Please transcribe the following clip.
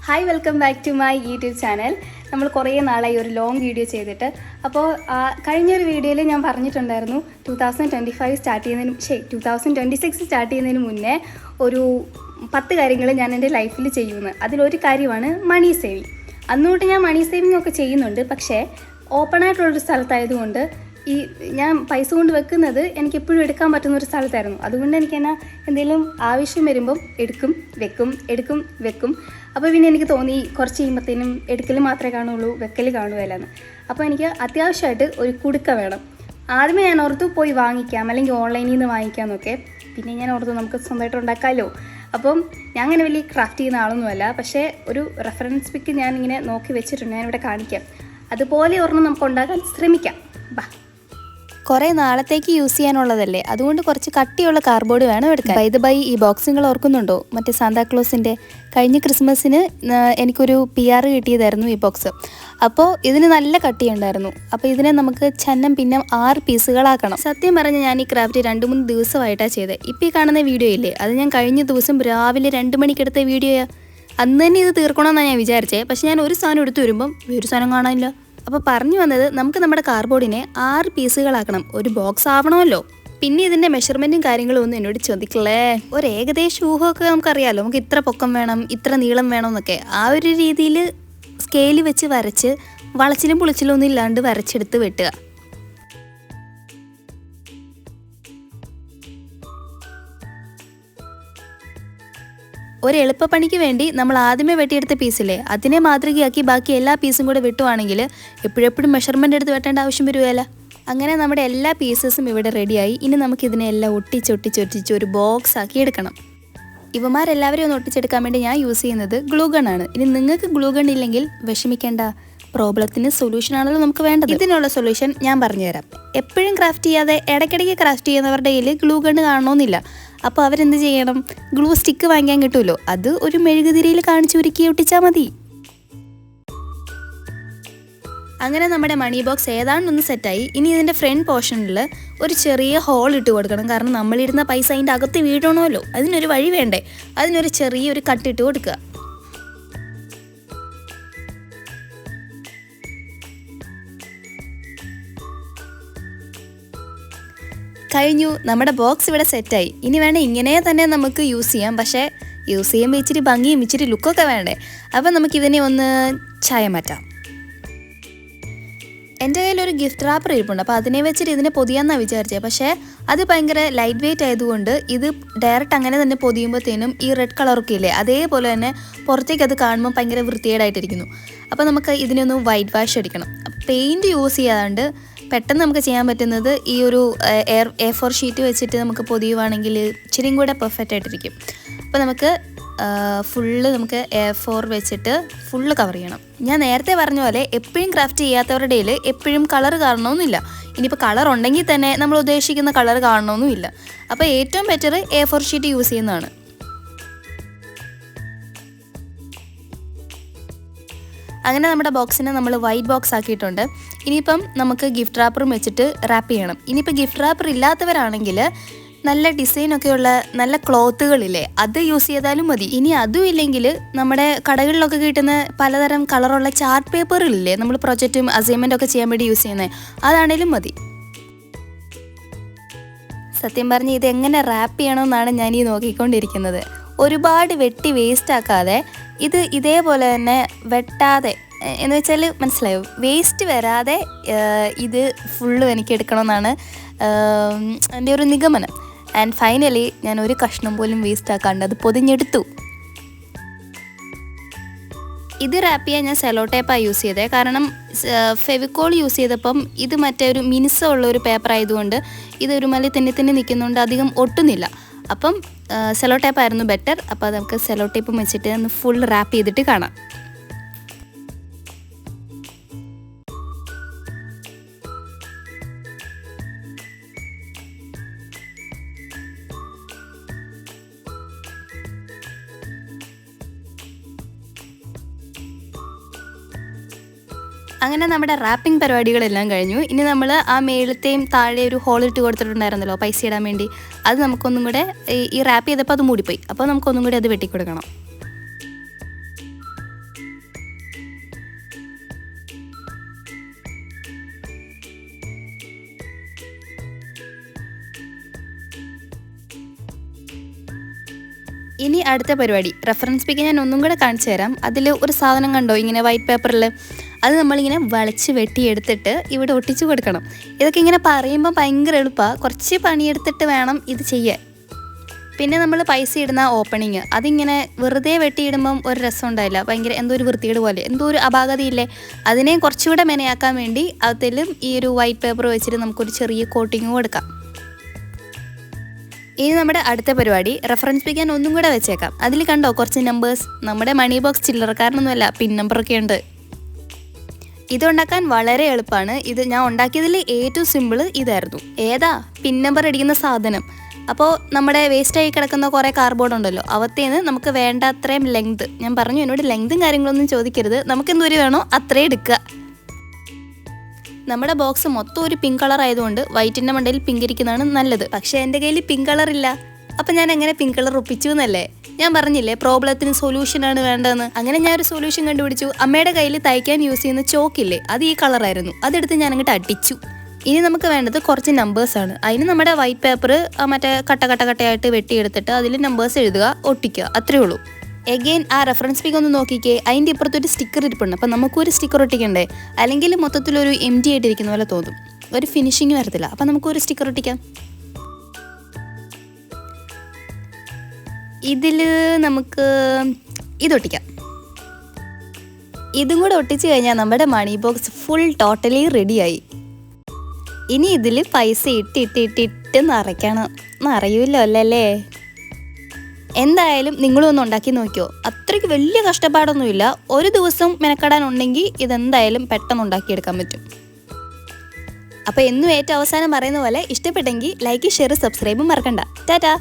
Hi welcome back to my YouTube channel. നമ്മൾ കുറേ നാളായി ഒരു ലോങ് വീഡിയോ ചെയ്തിട്ട്. അപ്പോൾ കഴിഞ്ഞൊരു വീഡിയോയിൽ ഞാൻ പറഞ്ഞിട്ടുണ്ടായിരുന്നു 2025 സ്റ്റാർട്ട് ചെയ്യുന്നതിന് 2026 സ്റ്റാർട്ട് ചെയ്യുന്നതിന് മുന്നേ ഒരു 10 കാര്യങ്ങൾ ഞാൻ എൻ്റെ ലൈഫിൽ ചെയ്യുമെന്ന്. അതിലൊരു കാര്യമാണ് മണി സേവിങ്. അന്നുതൊട്ട് ഞാൻ മണി സേവിങ് ഒക്കെ ചെയ്യുന്നുണ്ട്, പക്ഷേ ഓപ്പൺ ആയിട്ടുള്ളൊരു സ്ഥലത്തായതുകൊണ്ട് ഞാൻ പൈസ കൊണ്ട് വെക്കുന്നത് എനിക്ക് എപ്പോഴും എടുക്കാൻ പറ്റുന്ന ഒരു സ്ഥലത്തായിരുന്നു. അതുകൊണ്ട് എനിക്ക് എന്നാ എന്തെങ്കിലും ആവശ്യം വരുമ്പം എടുക്കും വെക്കും. അപ്പോൾ പിന്നെ എനിക്ക് തോന്നി കുറച്ച് കഴിയുമ്പോഴത്തേനും എടുക്കൽ മാത്രമേ കാണുള്ളൂ, വെക്കൽ കാണുകയില്ലെന്ന്. അപ്പോൾ എനിക്ക് അത്യാവശ്യമായിട്ട് ഒരു കുടുക്ക വേണം. ആദ്യമേ ഞാൻ ഓർത്തു പോയി വാങ്ങിക്കാം, അല്ലെങ്കിൽ ഓൺലൈനിൽ നിന്ന് വാങ്ങിക്കാമെന്നൊക്കെ. പിന്നെ ഞാൻ ഓർത്തു നമുക്ക് സ്വന്തമായിട്ട് ഉണ്ടാക്കാമല്ലോ. അപ്പം ഞാൻ അങ്ങനെ വലിയ ക്രാഫ്റ്റ് ചെയ്യുന്ന ആളൊന്നുമല്ല, പക്ഷേ ഒരു റെഫറൻസ് പിക്ക് ഞാനിങ്ങനെ നോക്കി വെച്ചിട്ടുണ്ട്, ഞാനിവിടെ കാണിക്കാം. അതുപോലെ ഒരെണ്ണം നമുക്ക് ഉണ്ടാക്കാൻ ശ്രമിക്കാം. കുറേ നാളത്തേക്ക് യൂസ് ചെയ്യാനുള്ളതല്ലേ, അതുകൊണ്ട് കുറച്ച് കട്ടിയുള്ള കാർഡ്ബോർഡ് വേണം എടുക്കാൻ. ബൈ ഈ ബോക്സ് നിങ്ങൾ ഓർക്കുന്നുണ്ടോ? മറ്റേ സാന്താക്ലോസിൻ്റെ കഴിഞ്ഞ ക്രിസ്മസിന് എനിക്കൊരു PR കിട്ടിയതായിരുന്നു ഈ ബോക്സ്. അപ്പോൾ ഇതിന് നല്ല കട്ടിയുണ്ടായിരുന്നു. അപ്പോൾ ഇതിനെ നമുക്ക് ചന്നം പിന്നെ 6 പീസുകളാക്കണം. സത്യം പറഞ്ഞാൽ ഞാൻ ഈ ക്രാഫ്റ്റ് 2-3 ദിവസമായിട്ടാണ് ചെയ്തത്. ഇപ്പോൾ ഈ കാണുന്ന വീഡിയോ ഇല്ലേ, അത് ഞാൻ കഴിഞ്ഞ ദിവസം രാവിലെ 2 മണിക്കെടുത്ത വീഡിയോയാണ്. അന്ന് തന്നെ ഇത് തീർക്കണമെന്നാണ് ഞാൻ വിചാരിച്ചത്. പക്ഷേ ഞാൻ ഒരു സാധനം എടുത്തു വരുമ്പം വേറൊരു സാധനം കാണാനില്ല. അപ്പോൾ പറഞ്ഞു വന്നത്, നമുക്ക് നമ്മുടെ കാർഡ്ബോർഡിനെ 6 പീസുകളാക്കണം. ഒരു ബോക്സ് ആവണമല്ലോ. പിന്നെ ഇതിൻ്റെ മെഷർമെൻറ്റും കാര്യങ്ങളും ഒന്നും എന്നോട് ചോദിക്കലേ. ഒരു ഏകദേശം ഊഹമൊക്കെ നമുക്കറിയാമല്ലോ, നമുക്ക് ഇത്ര പൊക്കം വേണം, ഇത്ര നീളം വേണം എന്നൊക്കെ. ആ ഒരു രീതിയിൽ സ്കെയിൽ വെച്ച് വരച്ച് വളച്ചിലും പുളിച്ചിലും ഒന്നും ഇല്ലാണ്ട് വരച്ചെടുത്ത് വെട്ടുക. ഒരു എളുപ്പപ്പണിക്ക് വേണ്ടി നമ്മൾ ആദ്യമേ വെട്ടിയെടുത്ത പീസില്ലേ, അതിനെ മാതൃകയാക്കി ബാക്കി എല്ലാ പീസും കൂടെ വെട്ടുവാണെങ്കിൽ എപ്പോഴെപ്പോഴും മെഷർമെൻ്റ് എടുത്ത് വെട്ടേണ്ട ആവശ്യം വരുമല്ല. അങ്ങനെ നമ്മുടെ എല്ലാ പീസസും ഇവിടെ റെഡിയായി. ഇനി നമുക്കിതിനെല്ലാം ഒട്ടിച്ചൊട്ടിച്ചൊട്ടിച്ച് ഒരു ബോക്സ് ആക്കി എടുക്കണം. ഇവന്മാരെല്ലാവരും ഒന്ന് ഒട്ടിച്ചെടുക്കാൻ വേണ്ടി ഞാൻ യൂസ് ചെയ്യുന്നത് ഗ്ലൂ ഗണ്ണാണ്. ഇനി നിങ്ങൾക്ക് ഗ്ലൂ ഗൺ ഇല്ലെങ്കിൽ വിഷമിക്കേണ്ട, പ്രോബ്ലത്തിന് സൊല്യൂഷനാണല്ലോ നമുക്ക് വേണ്ടത്. ഇതിനുള്ള സൊല്യൂഷൻ ഞാൻ പറഞ്ഞുതരാം. എപ്പോഴും ക്രാഫ്റ്റ് ചെയ്യാതെ ഇടയ്ക്കിടയ്ക്ക് ക്രാഫ്റ്റ് ചെയ്യുന്നവരുടെ കയ്യിൽ ഗ്ലൂ ഗണ്ണ് കാണണമെന്നില്ല. അപ്പോൾ അവരെന്ത് ചെയ്യണം? ഗ്ലൂ സ്റ്റിക്ക് വാങ്ങിക്കാൻ കിട്ടുമല്ലോ, അത് ഒരു മെഴുകുതിരിയിൽ കാണിച്ച് ഉരുക്കി ഒട്ടിച്ചാൽ മതി. അങ്ങനെ നമ്മുടെ മണി ബോക്സ് ഏതാണ്ടൊന്ന് സെറ്റായി. ഇനി ഇതിൻ്റെ ഫ്രണ്ട് പോർഷനിൽ ഒരു ചെറിയ ഹോൾ ഇട്ട് കൊടുക്കണം. കാരണം നമ്മളിരുന്ന പൈസ അതിൻ്റെ അകത്ത് വീഴണമല്ലോ, അതിനൊരു വഴി വേണ്ടേ. അതിനൊരു ചെറിയൊരു കട്ടിട്ട് കൊടുക്കുക. കഴിഞ്ഞു, നമ്മുടെ ബോക്സ് ഇവിടെ സെറ്റായി. ഇനി വേണേൽ ഇങ്ങനെ തന്നെ നമുക്ക് യൂസ് ചെയ്യാം. പക്ഷേ യൂസ് ചെയ്യുമ്പോൾ ഇച്ചിരി ഭംഗിയും ഇച്ചിരി ലുക്കൊക്കെ വേണ്ടേ. അപ്പം നമുക്കിതിനെ ഒന്ന് ചായം മാറ്റാം. എൻ്റെ കയ്യിലൊരു ഗിഫ്റ്റ് റാപ്പർ ഇരിപ്പുണ്ട്. അപ്പോൾ അതിനെ വെച്ചിട്ട് ഇതിനെ പൊതിയാന്നാണ് വിചാരിച്ചത്. പക്ഷേ അത് ഭയങ്കര ലൈറ്റ് വെയിറ്റ് ആയതുകൊണ്ട് ഇത് ഡയറക്റ്റ് അങ്ങനെ തന്നെ പൊതിയുമ്പോഴത്തേനും ഈ റെഡ് കളറൊക്കെ ഇല്ലേ, അതേപോലെ തന്നെ പുറത്തേക്ക് അത് കാണുമ്പോൾ ഭയങ്കര വൃത്തികേടായിട്ടിരിക്കുന്നു. അപ്പോൾ നമുക്ക് ഇതിനൊന്ന് വൈറ്റ് വാഷ് അടിക്കണം. പെയിൻറ്റ് യൂസ് ചെയ്യാണ്ട് പെട്ടെന്ന് നമുക്ക് ചെയ്യാൻ പറ്റുന്നത് ഈ ഒരു A4 ഷീറ്റ് വെച്ചിട്ട് നമുക്ക് പൊതിയുവാണെങ്കിൽ ഇച്ചിരിയും കൂടെ പെർഫെക്റ്റ് ആയിട്ടിരിക്കും. അപ്പോൾ നമുക്ക് നമുക്ക് A4 വെച്ചിട്ട് ഫുള്ള് കവർ ചെയ്യണം. ഞാൻ നേരത്തെ പറഞ്ഞ പോലെ എപ്പോഴും ക്രാഫ്റ്റ് ചെയ്യാത്തവരുടെ ഇടയിൽ എപ്പോഴും കളർ കാണണമെന്നില്ല. ഇനിയിപ്പോൾ കളർ ഉണ്ടെങ്കിൽ തന്നെ നമ്മൾ ഉദ്ദേശിക്കുന്ന കളർ കാണണമെന്നുമില്ല. അപ്പോൾ ഏറ്റവും ബെറ്റർ A4 ഷീറ്റ് യൂസ് ചെയ്യുന്നതാണ്. അങ്ങനെ നമ്മുടെ ബോക്സിനെ നമ്മൾ വൈറ്റ് ബോക്സ് ആക്കിയിട്ടുണ്ട്. ഇനിയിപ്പം നമുക്ക് ഗിഫ്റ്റ് റാപ്പറും വെച്ചിട്ട് റാപ്പ് ചെയ്യണം. ഇനിയിപ്പോൾ ഗിഫ്റ്റ് റാപ്പർ ഇല്ലാത്തവരാണെങ്കിൽ നല്ല ഡിസൈനൊക്കെയുള്ള നല്ല ക്ലോത്തുകളില്ലേ, അത് യൂസ് ചെയ്താലും മതി. ഇനി അതും ഇല്ലെങ്കിൽ നമ്മുടെ കടകളിലൊക്കെ കിട്ടുന്ന പലതരം കളറുള്ള ചാർട്ട് പേപ്പറുകളില്ലേ, നമ്മൾ പ്രൊജക്റ്റും അസൈൻമെൻറ്റും ഒക്കെ ചെയ്യാൻ വേണ്ടി യൂസ് ചെയ്യുന്നത്, അതാണേലും മതി. സത്യം പറഞ്ഞ് ഇതെങ്ങനെ റാപ്പ് ചെയ്യണമെന്നാണ് ഞാൻ ഈ നോക്കിക്കൊണ്ടിരിക്കുന്നത്. ഒരുപാട് വെട്ടി വേസ്റ്റ് ആക്കാതെ ഇത് ഇതേപോലെ തന്നെ വെട്ടാതെ, എന്ന് വെച്ചാൽ മനസ്സിലായോ, വേസ്റ്റ് വരാതെ ഇത് ഫുള്ളും എനിക്ക് എടുക്കണമെന്നാണ് എൻ്റെ ഒരു നിഗമനം. ആൻഡ് ഫൈനലി ഞാൻ ഒരു കഷ്ണം പോലും വേസ്റ്റ് ആക്കാണ്ട് അത് പൊതിഞ്ഞെടുത്തു. ഇത് റാപ്പ് ചെയ്യാൻ ഞാൻ സെലോ ടേപ്പാണ് യൂസ് ചെയ്തത്. കാരണം ഫെവിക്കോൾ യൂസ് ചെയ്തപ്പം ഇത് മറ്റേ ഒരു മിനുസമുള്ള ഒരു പേപ്പർ ആയതുകൊണ്ട് ഇത് ഒരു മല തന്നെ നിൽക്കുന്നുണ്ട്, അധികം ഒട്ടുന്നില്ല. അപ്പം സെലോ ടേപ്പായിരുന്നു ബെറ്റർ. അപ്പോൾ നമുക്ക് സെലോ ടേപ്പും വെച്ചിട്ട് ഒന്ന് ഫുൾ റാപ്പ് ചെയ്തിട്ട് കാണാം. അങ്ങനെ നമ്മുടെ റാപ്പിംഗ് പരിപാടികളെല്ലാം കഴിഞ്ഞു. ഇനി നമ്മൾ ആ മേളത്തെയും താഴെ ഒരു ഹോളിട്ട് കൊടുത്തിട്ടുണ്ടായിരുന്നല്ലോ പൈസ ഇടാൻ വേണ്ടി, അത് നമുക്കൊന്നും കൂടെ ഈ റാപ്പ് ചെയ്തപ്പോൾ അത് മൂടിപ്പോയി. അപ്പോൾ നമുക്കൊന്നും കൂടി അത് വെട്ടിക്കൊടുക്കണം. ഇനി അടുത്ത പരിപാടി റെഫറൻസ് പിക്ക് ഞാൻ ഒന്നും കൂടെ കാണിച്ചു തരാം. അതിൽ ഒരു സാധനം കണ്ടോ ഇങ്ങനെ വൈറ്റ് പേപ്പറിൽ, അത് നമ്മളിങ്ങനെ വളച്ച് വെട്ടിയെടുത്തിട്ട് ഇവിടെ ഒട്ടിച്ചു കൊടുക്കണം. ഇതൊക്കെ ഇങ്ങനെ പറയുമ്പോൾ ഭയങ്കര എളുപ്പമാണ്, കുറച്ച് പണിയെടുത്തിട്ട് വേണം ഇത് ചെയ്യാൻ. പിന്നെ നമ്മൾ പൈസ ഇടുന്ന ഓപ്പണിങ് അതിങ്ങനെ വെറുതെ വെട്ടിയിടുമ്പം ഒരു രസം ഉണ്ടായില്ല, ഭയങ്കര എന്തോ ഒരു വൃത്തികേട് പോലെ, എന്തോ ഒരു അപാകതയില്ലേ. അതിനെ കുറച്ചുകൂടെ മെനയാക്കാൻ വേണ്ടി അതിലും ഈ ഒരു വൈറ്റ് പേപ്പർ വെച്ചിട്ട് നമുക്കൊരു ചെറിയ കോട്ടിങ് കൊടുക്കാം. ഇനി നമ്മുടെ അടുത്ത പരിപാടി റെഫറൻസ് പിക്ക് ഞാൻ ഒന്നും കൂടെ വെച്ചേക്കാം. അതിൽ കണ്ടോ കുറച്ച് നമ്പേഴ്സ്, നമ്മുടെ മണി ബോക്സ് ചില്ലറക്കാരനൊന്നുമല്ല, പിൻ നമ്പറൊക്കെ ഉണ്ട്. ഇതുണ്ടാക്കാൻ വളരെ എളുപ്പമാണ്. ഇത് ഞാൻ ഉണ്ടാക്കിയതിൽ ഏറ്റവും സിമ്പിൾ ഇതായിരുന്നു. ഏതാ പിൻ നമ്പർ അടിക്കുന്ന സാധനം. അപ്പോൾ നമ്മുടെ വേസ്റ്റായി കിടക്കുന്ന കുറേ കാർഡ്ബോർഡ് ഉണ്ടല്ലോ, അവത്തേന്ന് നമുക്ക് വേണ്ട അത്രയും ലെങ്ത്, ഞാൻ പറഞ്ഞു എന്നോട് ലെങ്തും കാര്യങ്ങളൊന്നും ചോദിക്കരുത്, നമുക്ക് എന്തോരം വേണോ അത്രയും എടുക്കുക. നമ്മുടെ ബോക്സ് മൊത്തം ഒരു പിങ്ക് കളർ ആയതുകൊണ്ട് വൈറ്റിൻ്റെ മണ്ടയിൽ പിങ്ക് ഇരിക്കുന്നതാണ് നല്ലത്. പക്ഷേ എൻ്റെ കയ്യിൽ പിങ്ക് കളർ ഇല്ല. അപ്പം ഞാൻ എങ്ങനെ പിങ്ക് കളർ ഒപ്പിച്ചു എന്നല്ലേ ഞാൻ പറഞ്ഞില്ലേ, പ്രോബ്ലത്തിന് സൊല്യൂഷനാണ് വേണ്ടതെന്ന്. അങ്ങനെ ഞാൻ ഒരു സൊല്യൂഷൻ കണ്ടുപിടിച്ചു. അമ്മയുടെ കയ്യിൽ തയ്ക്കാൻ യൂസ് ചെയ്യുന്ന ചോക്കില്ലേ, അത് ഈ കളറായിരുന്നു. അതെടുത്ത് ഞാൻ അങ്ങോട്ട് അടിച്ചു. ഇനി നമുക്ക് വേണ്ടത് കുറച്ച് നമ്പേഴ്സാണ്. അതിന് നമ്മുടെ വൈറ്റ് പേപ്പർ മറ്റേ കട്ടയായിട്ട് വെട്ടിയെടുത്തിട്ട് അതിൽ നമ്പേഴ്സ് എഴുതുക, ഒട്ടിക്കുക, അത്രേ ഉള്ളൂ. എഗെയിൻ ആ റെഫറൻസ് പിക്ക് ഒന്ന് നോക്കിക്കേ, അതിൻ്റെ ഇപ്പുറത്തൊരു സ്റ്റിക്കർ ഇരിപ്പുണ്ട്. അപ്പം നമുക്കൊരു സ്റ്റിക്കർ ഒട്ടിക്കണ്ടേ, അല്ലെങ്കിൽ മൊത്തത്തിലൊരു എംറ്റി ആയിട്ടിരിക്കുന്ന പോലെ തോന്നും, ഒരു ഫിനിഷിങ് വരത്തില്ല. അപ്പം നമുക്കൊരു സ്റ്റിക്കർ ഒട്ടിക്കാം. ഇതിൽ നമുക്ക് ഇതൊട്ടിക്കാം. ഇതും കൂടെ ഒട്ടിച്ച് കഴിഞ്ഞാൽ നമ്മുടെ മണി ബോക്സ് ഫുൾ ടോട്ടലി റെഡിയായി. ഇനി ഇതിൽ പൈസ ഇട്ടിട്ട് നിറയുമല്ലോ അല്ലേ. എന്തായാലും നിങ്ങളും ഒന്ന് ഉണ്ടാക്കി നോക്കിയോ, അത്രയ്ക്ക് വലിയ കഷ്ടപ്പാടൊന്നുമില്ല. ഒരു ദിവസം മെനക്കെടാനുണ്ടെങ്കിൽ ഇതെന്തായാലും പെട്ടെന്ന് ഉണ്ടാക്കിയെടുക്കാൻ പറ്റും. അപ്പോൾ എന്നും ഏറ്റവും അവസാനം പറയുന്ന പോലെ ഇഷ്ടപ്പെട്ടെങ്കിൽ ലൈക്ക്, ഷെയർ, സബ്സ്ക്രൈബും മറക്കണ്ട. ടാറ്റാ.